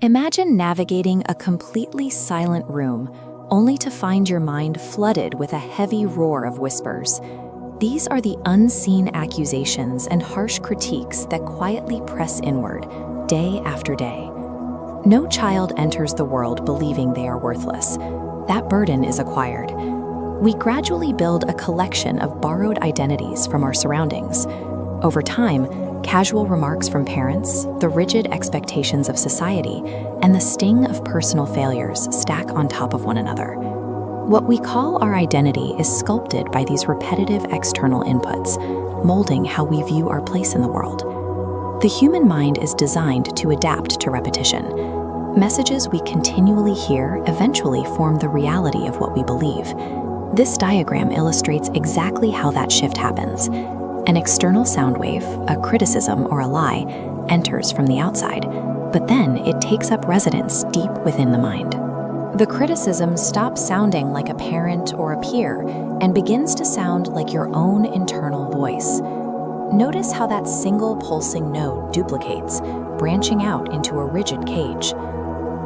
Imagine navigating a completely silent room, only to find your mind flooded with a heavy roar of whispers. These are the unseen accusations and harsh critiques that quietly press inward, day after day. No child enters the world believing they are worthless. That burden is acquired. We gradually build a collection of borrowed identities from our surroundings. Over time, casual remarks from parents, the rigid expectations of society, and the sting of personal failures stack on top of one another. What we call our identity is sculpted by these repetitive external inputs, molding how we view our place in the world. The human mind is designed to adapt to repetition. Messages we continually hear eventually form the reality of what we believe. This diagram illustrates exactly how that shift happens. An external sound wave, a criticism or a lie, enters from the outside, but then it takes up residence deep within the mind. The criticism stops sounding like a parent or a peer and begins to sound like your own internal voice. Notice how that single pulsing node duplicates, branching out into a rigid cage.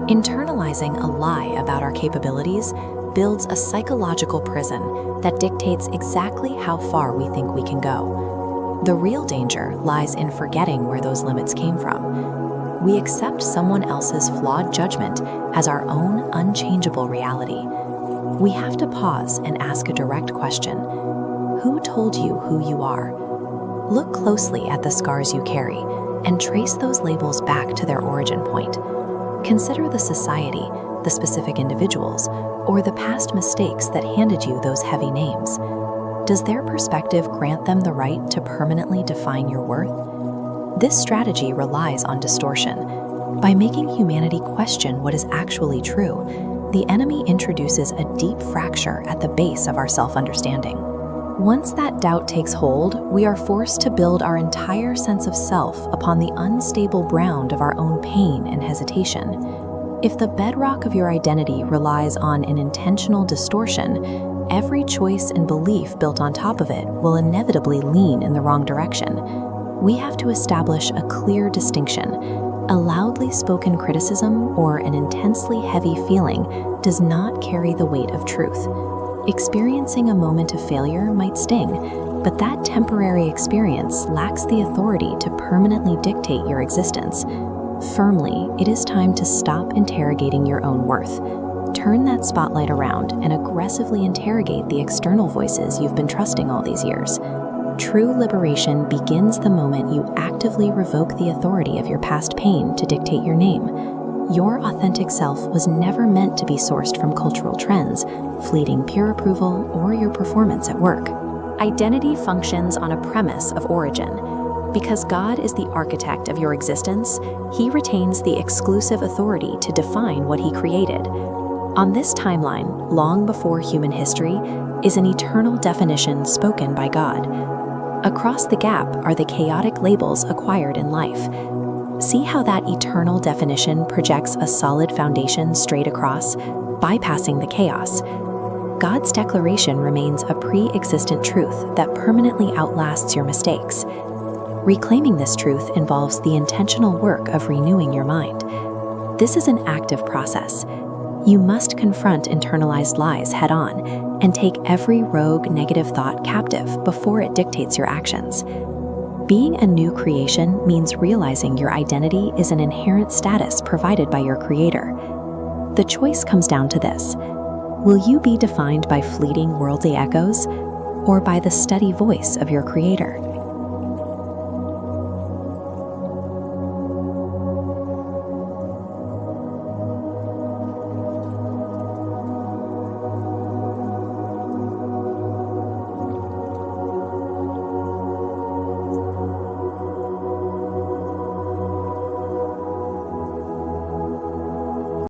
Internalizing a lie about our capabilities builds a psychological prison that dictates exactly how far we think we can go. The real danger lies in forgetting where those limits came from. We accept someone else's flawed judgment as our own unchangeable reality. We have to pause and ask a direct question. Who told you who you are? Look closely at the scars you carry and trace those labels back to their origin point. Consider the society, the specific individuals, or the past mistakes that handed you those heavy names. Does their perspective grant them the right to permanently define your worth? This strategy relies on distortion. By making humanity question what is actually true, the enemy introduces a deep fracture at the base of our self-understanding. Once that doubt takes hold, we are forced to build our entire sense of self upon the unstable ground of our own pain and hesitation. If the bedrock of your identity relies on an intentional distortion, every choice and belief built on top of it will inevitably lean in the wrong direction. We have to establish a clear distinction. A loudly spoken criticism or an intensely heavy feeling does not carry the weight of truth. Experiencing a moment of failure might sting, but that temporary experience lacks the authority to permanently dictate your existence. Firmly, it is time to stop interrogating your own worth. Turn that spotlight around and aggressively interrogate the external voices you've been trusting all these years. True liberation begins the moment you actively revoke the authority of your past pain to dictate your name. Your authentic self was never meant to be sourced from cultural trends, fleeting peer approval, or your performance at work. Identity functions on a premise of origin. Because God is the architect of your existence, He retains the exclusive authority to define what He created. On this timeline, long before human history, is an eternal definition spoken by God. Across the gap are the chaotic labels acquired in life. See how that eternal definition projects a solid foundation straight across, bypassing the chaos. God's declaration remains a pre-existent truth that permanently outlasts your mistakes. Reclaiming this truth involves the intentional work of renewing your mind. This is an active process. You must confront internalized lies head-on and take every rogue negative thought captive before it dictates your actions. Being a new creation means realizing your identity is an inherent status provided by your Creator. The choice comes down to this. Will you be defined by fleeting worldly echoes or by the steady voice of your Creator?